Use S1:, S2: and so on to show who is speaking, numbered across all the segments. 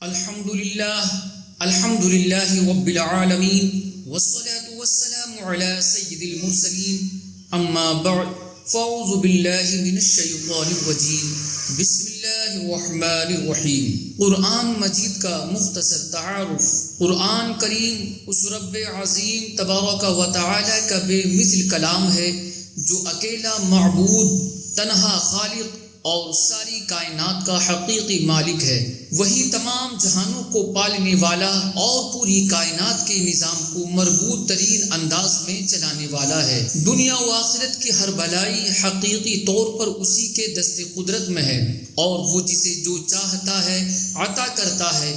S1: الحمد للہ رب العالمین والصلاة والسلام على سید المرسلین اما بعد فاعوذ باللہ من الشیطان الرجیم بسم اللہ الرحمن الرحیم۔ قرآن مجید کا مختصر تعارف۔ قرآن کریم اس رب عظیم تبارک و تعالی کا بے مثل کلام ہے جو اکیلا معبود، تنہا خالق اور ساری کائنات کا حقیقی مالک ہے۔ وہی تمام جہانوں کو پالنے والا اور پوری کائنات کے نظام کو مربوط ترین انداز میں چلانے والا ہے۔ دنیا و آخرت کی ہر بلائی حقیقی طور پر اسی کے دست قدرت میں ہے، اور وہ جسے جو چاہتا ہے عطا کرتا ہے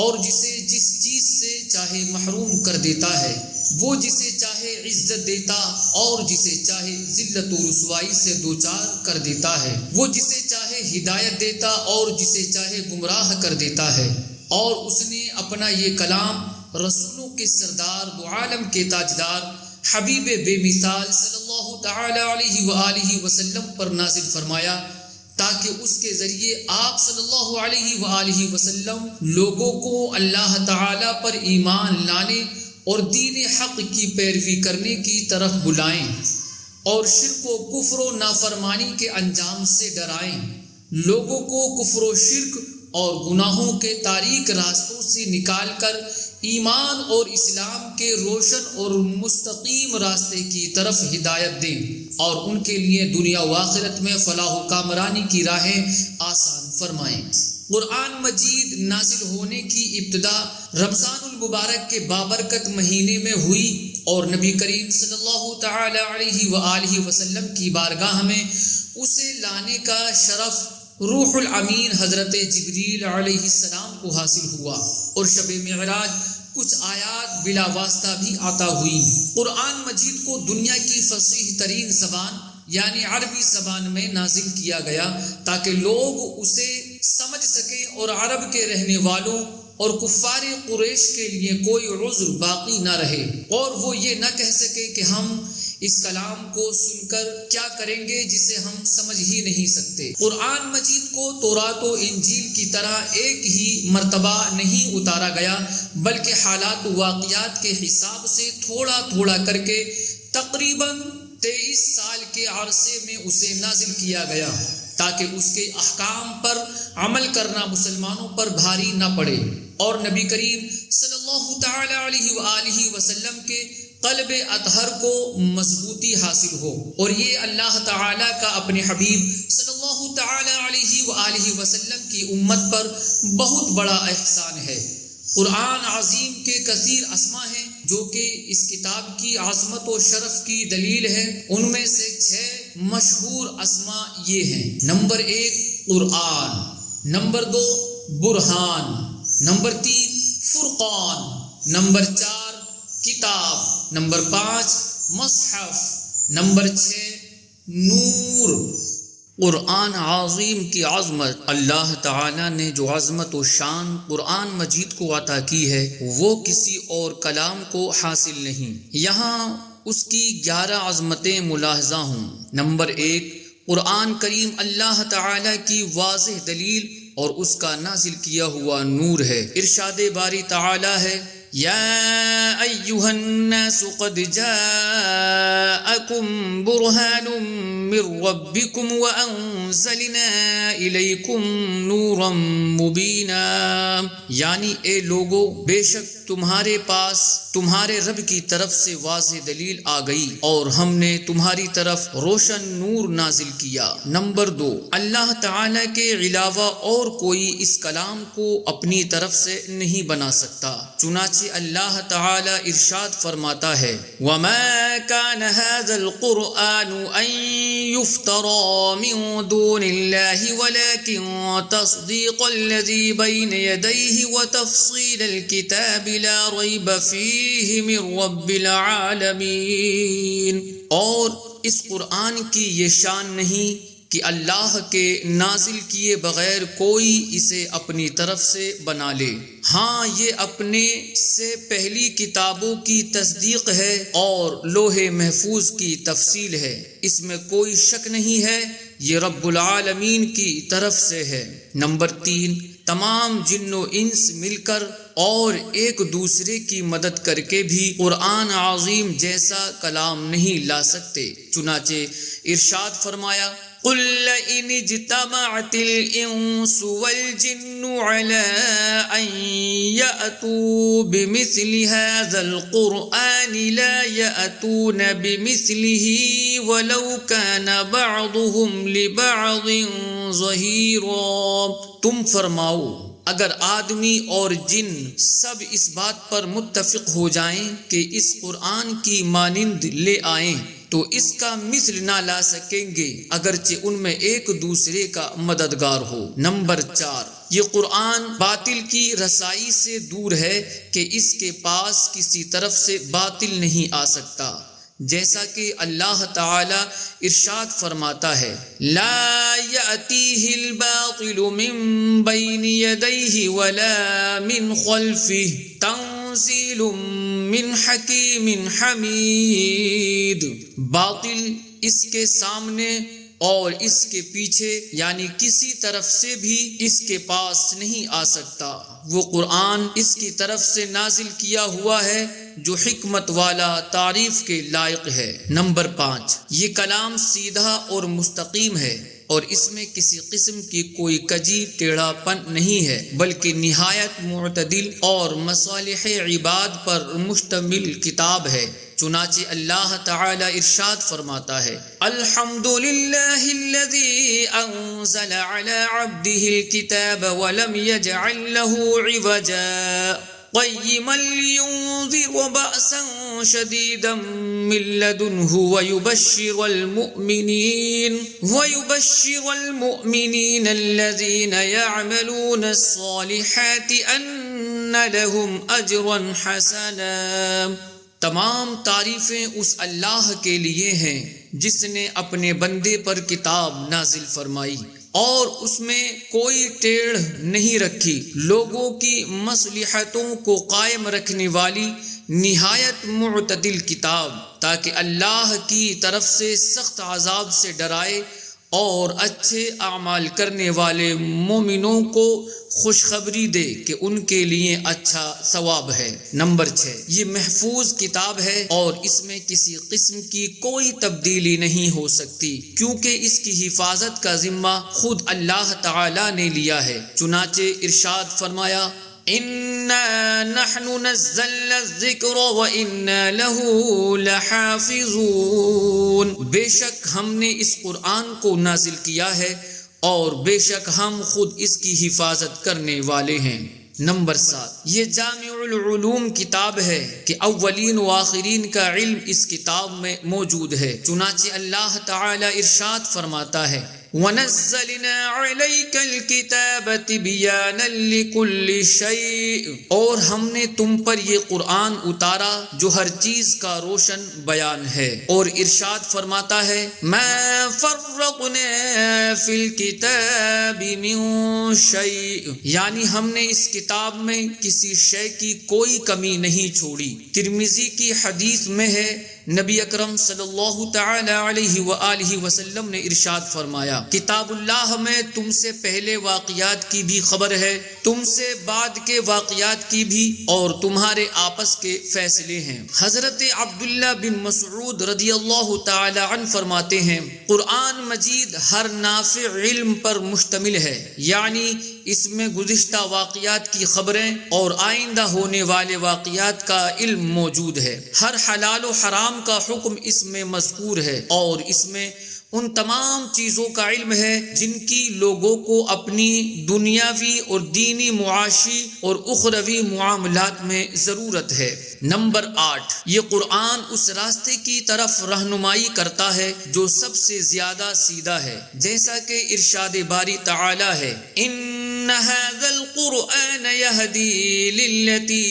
S1: اور جسے جس چیز سے چاہے محروم کر دیتا ہے۔ وہ جسے چاہے عزت دیتا اور جسے چاہے ذلت و رسوائی سے دوچار کر دیتا ہے۔ وہ جسے چاہے ہدایت دیتا اور جسے چاہے گمراہ کر دیتا ہے۔ اور اس نے اپنا یہ کلام رسولوں کے سردار دو عالم کے تاجدار حبیب بے مثال صلی اللہ تعالی علیہ وآلہ وسلم پر نازل فرمایا، تاکہ اس کے ذریعے آپ صلی اللہ علیہ وآلہ وسلم لوگوں کو اللہ تعالی پر ایمان لانے اور دین حق کی پیروی کرنے کی طرف بلائیں، اور شرک و کفر و نافرمانی کے انجام سے ڈرائیں۔ لوگوں کو کفر و شرک اور گناہوں کے تاریک راستوں سے نکال کر ایمان اور اسلام کے روشن اور مستقیم راستے کی طرف ہدایت دیں، اور ان کے لیے دنیا و آخرت میں فلاح و کامرانی کی راہیں آسان فرمائیں۔ قرآن مجید نازل ہونے کی ابتدا رمضان المبارک کے بابرکت مہینے میں ہوئی، اور نبی کریم صلی اللہ تعالی علیہ وآلہ وسلم کی بارگاہ میں اسے لانے کا شرف روح الامین حضرت جبریل علیہ السلام کو حاصل ہوا، اور شب معراج کچھ آیات بلا واسطہ بھی عطا ہوئی۔ قرآن مجید کو دنیا کی فصیح ترین زبان یعنی عربی زبان میں نازل کیا گیا، تاکہ لوگ اسے سمجھ سکیں اور عرب کے رہنے والوں اور کفار قریش کے لیے کوئی عذر باقی نہ رہے، اور وہ یہ نہ کہہ سکے کہ ہم اس کلام کو سن کر کیا کریں گے جسے ہم سمجھ ہی نہیں سکتے۔ قرآن مجید کو تورات و انجیل کی طرح ایک ہی مرتبہ نہیں اتارا گیا، بلکہ حالات و واقعات کے حساب سے تھوڑا تھوڑا کر کے تقریباً 23 سال کے عرصے میں اسے نازل کیا گیا، تاکہ اس کے احکام پر عمل کرنا مسلمانوں پر بھاری نہ پڑے، اور نبی کریم صلی اللہ تعالی علیہ وآلہ وسلم کے قلب اطہر کو مضبوطی حاصل ہو۔ اور یہ اللہ تعالی کا اپنے حبیب صلی اللہ تعالی علیہ وآلہ وسلم کی امت پر بہت بڑا احسان ہے۔ قرآن عظیم کے کثیر اسما ہیں جو کہ اس کتاب کی عظمت و شرف کی دلیل ہے۔ ان میں سے 6 مشہور اسما یہ ہیں: نمبر 1 قرآن، نمبر 2 برہان، نمبر 3 فرقان، نمبر 4 کتاب، نمبر 5 مصحف، نمبر 6 نور۔ قرآن عظیم کی عظمت، اللہ تعالیٰ نے جو عظمت و شان قرآن مجید کو عطا کی ہے وہ کسی اور کلام کو حاصل نہیں۔ یہاں اس کی 11 عظمتیں ملاحظہ ہوں۔ نمبر 1 قرآن کریم اللہ تعالیٰ کی واضح دلیل اور اس کا نازل کیا ہوا نور ہے۔ ارشاد باری تعالیٰ ہے: یا ایھا الناس قد جاءکم برہان من ربکم وانزلنا الیکم نورا مبینا، یعنی اے لوگو، بے شک تمہارے پاس تمہارے رب کی طرف سے واضح دلیل آ گئی، اور ہم نے تمہاری طرف روشن نور نازل کیا۔ نمبر 2 اللہ تعالیٰ کے علاوہ اور کوئی اس کلام کو اپنی طرف سے نہیں بنا سکتا، چنانچہ اللہ تعالی ارشاد فرماتا ہے: وَمَا كَانَ هَذَا الْقُرْآنُ أَن يُفْتَرَى مِن دُونِ اللَّهِ وَلَكِن تَصْدِيقَ الَّذِي بَيْنَ يَدَيْهِ وَتَفْصِيلَ الْكِتَابِ لَا رَيْبَ فِيهِ مِن رَّبِّ الْعَالَمِينَ۔ اور اس قرآن کی یہ شان نہیں کہ اللہ کے نازل کیے بغیر کوئی اسے اپنی طرف سے بنا لے۔ ہاں، یہ اپنے سے پہلی کتابوں کی تصدیق ہے اور لوح محفوظ کی تفصیل ہے، اس میں کوئی شک نہیں ہے، یہ رب العالمین کی طرف سے ہے۔ نمبر 3 تمام جن و انس مل کر اور ایک دوسرے کی مدد کر کے بھی قرآن عظیم جیسا کلام نہیں لا سکتے۔ چنانچہ ارشاد فرمایا قُلْ لَئِنِ اجْتَمَعَتِ الْإِنسُ وَالْجِنُّ عَلَىٰ أَن يَأْتُوا بِمِثْلِ هَٰذَا الْقُرْآنِ لَا يَأْتُونَ بِمِثْلِهِ وَلَوْ كَانَ بَعْضُهُمْ لِبَعْضٍ ظَهِيرًا۔ تم فرماؤ اگر آدمی اور جن سب اس بات پر متفق ہو جائیں کہ اس قرآن کی مانند لے آئیں تو اس کا مثل نہ لا سکیں گے اگرچہ ان میں ایک دوسرے کا مددگار ہو۔ نمبر 4، یہ قرآن باطل کی رسائی سے دور ہے کہ اس کے پاس کسی طرف سے باطل نہیں آ سکتا، جیسا کہ اللہ تعالی ارشاد فرماتا ہے لا یأتیہ الباطل من بین یدیہ ولا من خلفہ تنزیل من حکیم حمید۔ باطل اس کے سامنے اور اس کے پیچھے یعنی کسی طرف سے بھی اس کے پاس نہیں آ سکتا۔ وہ قرآن اس کی طرف سے نازل کیا ہوا ہے جو حکمت والا تعریف کے لائق ہے۔ نمبر 5، یہ کلام سیدھا اور مستقیم ہے اور اس میں کسی قسم کی کوئی کجی ٹیڑھا پن نہیں ہے، بلکہ نہایت معتدل اور مصالح عباد پر مشتمل کتاب ہے۔ چنانچہ اللہ تعالی ارشاد فرماتا ہے الحمدللہ الذی انزل علی عبدہ الکتاب ولم یجعل لہ عوجا قیما لینذر بأسا شدیدا من لدنہ ویبشر المؤمنین الذین یعملون الصالحات ان لہم اجرا حسنا۔ تمام تعریفیں اس اللہ کے لیے ہیں جس نے اپنے بندے پر کتاب نازل فرمائی اور اس میں کوئی ٹیڑھ نہیں رکھی، لوگوں کی مصلحتوں کو قائم رکھنے والی نہایت معتدل کتاب، تاکہ اللہ کی طرف سے سخت عذاب سے ڈرائے اور اچھے اعمال کرنے والے مومنوں کو خوشخبری دے کہ ان کے لیے اچھا ثواب ہے۔ نمبر 6، یہ محفوظ کتاب ہے اور اس میں کسی قسم کی کوئی تبدیلی نہیں ہو سکتی، کیونکہ اس کی حفاظت کا ذمہ خود اللہ تعالی نے لیا ہے۔ چنانچہ ارشاد فرمایا اِنَّا نَحْنُ نَزَّلْنَا الذِّكْرَ وَإِنَّا لَهُ لَحَافِظُونَ۔ بے شک ہم نے اس قرآن کو نازل کیا ہے اور بے شک ہم خود اس کی حفاظت کرنے والے ہیں۔ نمبر 7، یہ جامع العلوم کتاب ہے کہ اولین و آخرین کا علم اس کتاب میں موجود ہے۔ چنانچہ اللہ تعالی ارشاد فرماتا ہے وَنَزَّلْنَا عَلَيْكَ الْكِتَابَ تِبْيَانًا لِكُلِّ شَيْءٍ، اور ہم نے تم پر یہ قرآن اتارا جو ہر چیز کا روشن بیان ہے۔ اور ارشاد فرماتا ہے مَا فَرَّقْنَا فِي الْكِتَابِ مِن شَيْءٍ، یعنی ہم نے اس کتاب میں کسی شے کی کوئی کمی نہیں چھوڑی۔ ترمذی کی حدیث میں ہے نبی اکرم صلی اللہ تعالی علیہ وآلہ وسلم نے ارشاد فرمایا کتاب اللہ میں تم سے پہلے واقعات کی بھی خبر ہے، تم سے بعد کے واقعات کی بھی، اور تمہارے آپس کے فیصلے ہیں۔ حضرت عبداللہ بن مسعود رضی اللہ تعالی عنہ فرماتے ہیں قرآن مجید ہر نافع علم پر مشتمل ہے، یعنی اس میں گزشتہ واقعات کی خبریں اور آئندہ ہونے والے واقعات کا علم موجود ہے۔ ہر حلال و حرام کا حکم اس میں مذکور ہے اور اس میں ان تمام چیزوں کا علم ہے جن کی لوگوں کو اپنی دنیاوی اور دینی معاشی اور اخروی معاملات میں ضرورت ہے۔ نمبر 8، یہ قرآن اس راستے کی طرف رہنمائی کرتا ہے جو سب سے زیادہ سیدھا ہے، جیسا کہ ارشاد باری تعالی ہے ان ھذا القرآن یہدی للتی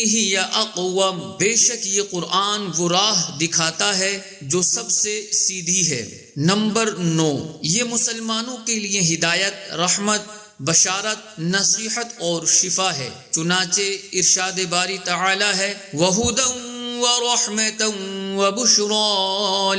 S1: ہی اقوم، بے شک یہ قرآن وہ راہ دکھاتا ہے جو سب سے سیدھی ہے۔ نمبر 9، یہ مسلمانوں کے لیے ہدایت، رحمت، بشارت، نصیحت اور شفا ہے۔ چنانچہ ارشاد باری تعالی ہے وَهُدًى وَرَحْمَةً وبشرى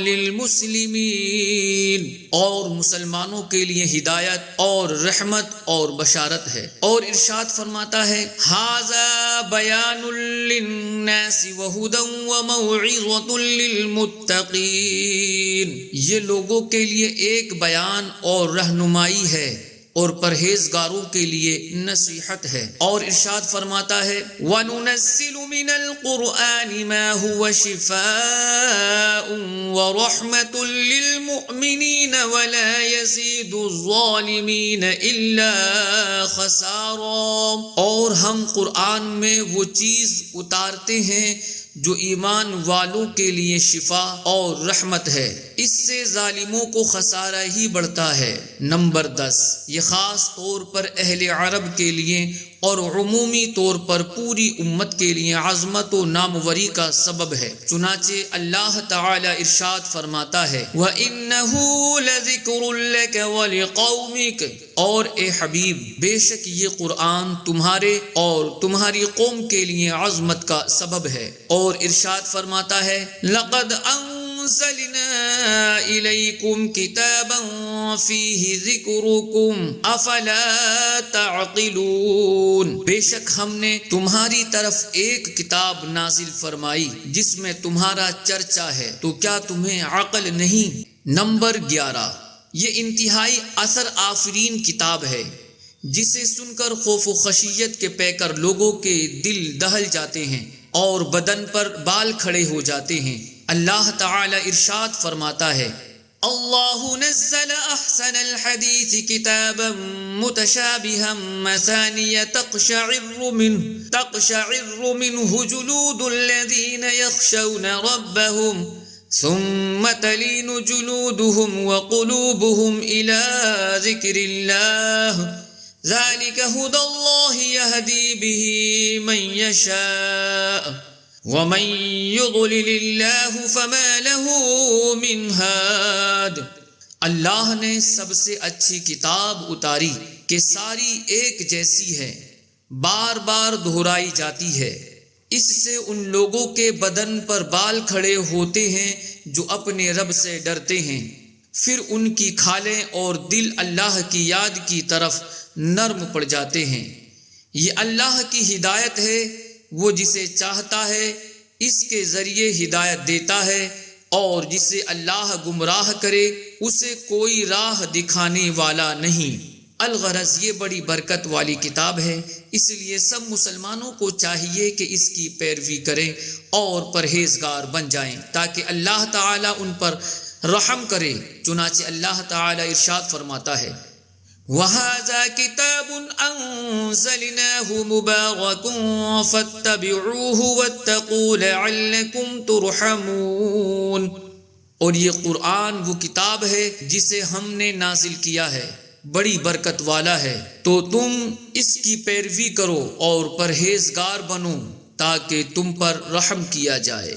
S1: للمسلمین، اور مسلمانوں کے لیے ہدایت اور رحمت اور بشارت ہے۔ اور ارشاد فرماتا ہے ھذا بیان للناس وہدی وموعظۃ للمتقین، یہ لوگوں کے لیے ایک بیان اور رہنمائی ہے اور پرہیزگاروں کے لیے نصیحت ہے۔ اور ارشاد فرماتا ہے وَنُنَزِّلُ مِنَ الْقُرْآنِ مَا هُوَ شِفَاءٌ وَرَحْمَةٌ لِّلْمُؤْمِنِينَ وَلَا يَزِيدُ الظَّالِمِينَ إِلَّا خَسَارًا، اور ہم قرآن میں وہ چیز اتارتے ہیں جو ایمان والوں کے لیے شفا اور رحمت ہے، اس سے ظالموں کو خسارہ ہی بڑھتا ہے۔ نمبر 10، یہ خاص طور پر اہل عرب کے لیے اور عمومی طور پر پوری امت کے لیے عظمت و ناموری کا سبب ہے۔ چنانچہ اللہ تعالی ارشاد فرماتا ہے وَإِنَّهُ لَذِكْرٌ لَكَ وَلِقَوْمِكَ، اور اے حبیب بے شک یہ قرآن تمہارے اور تمہاری قوم کے لیے عظمت کا سبب ہے۔ اور ارشاد فرماتا ہے لَقَدْ أَنزَلْنَا إِلَيْكُمْ كِتَابًا فِيهِ ذِكْرُكُمْ أَفَلَا تَعْقِلُونَ، بے شک ہم نے تمہاری طرف ایک کتاب نازل فرمائی جس میں تمہارا چرچا ہے، تو کیا تمہیں عقل نہیں؟ نمبر 11، یہ انتہائی اثر آفرین کتاب ہے جسے سن کر خوف و خشیت کے پیکر لوگوں کے دل دہل جاتے ہیں اور بدن پر بال کھڑے ہو جاتے ہیں۔ اللہ تعالی ارشاد فرماتا ہے اللہ نزل احسن الحدیث کتابا متشابہا مثانیہ تقشعر منہ جلود الذین یخشون ربهم ثم تلین جلودهم وقلوبهم الى ذکر اللہ ذلك هدى اللہ یہدی به من یشاء وَمَن يُضْلِلِ اللَّهُ فَمَا لَهُ مِنْ هَادٍ، اللہ نے سب سے اچھی کتاب اتاری کہ ساری ایک جیسی ہے، بار بار دہرائی جاتی ہے، اس سے ان لوگوں کے بدن پر بال کھڑے ہوتے ہیں جو اپنے رب سے ڈرتے ہیں، پھر ان کی کھالیں اور دل اللہ کی یاد کی طرف نرم پڑ جاتے ہیں۔ یہ اللہ کی ہدایت ہے، وہ جسے چاہتا ہے اس کے ذریعے ہدایت دیتا ہے، اور جسے اللہ گمراہ کرے اسے کوئی راہ دکھانے والا نہیں۔ الغرض یہ بڑی برکت والی کتاب ہے، اس لیے سب مسلمانوں کو چاہیے کہ اس کی پیروی کریں اور پرہیزگار بن جائیں تاکہ اللہ تعالیٰ ان پر رحم کرے۔ چنانچہ اللہ تعالیٰ ارشاد فرماتا ہے وَهَذَا كِتَابٌ أَنزَلْنَاهُ مُبَارَكٌ فَاتَّبِعُوهُ وَاتَّقُوا لَعَلَّكُمْ تُرْحَمُونَ، اور یہ قرآن وہ کتاب ہے جسے ہم نے نازل کیا ہے، بڑی برکت والا ہے، تو تم اس کی پیروی کرو اور پرہیزگار بنو تاکہ تم پر رحم کیا جائے۔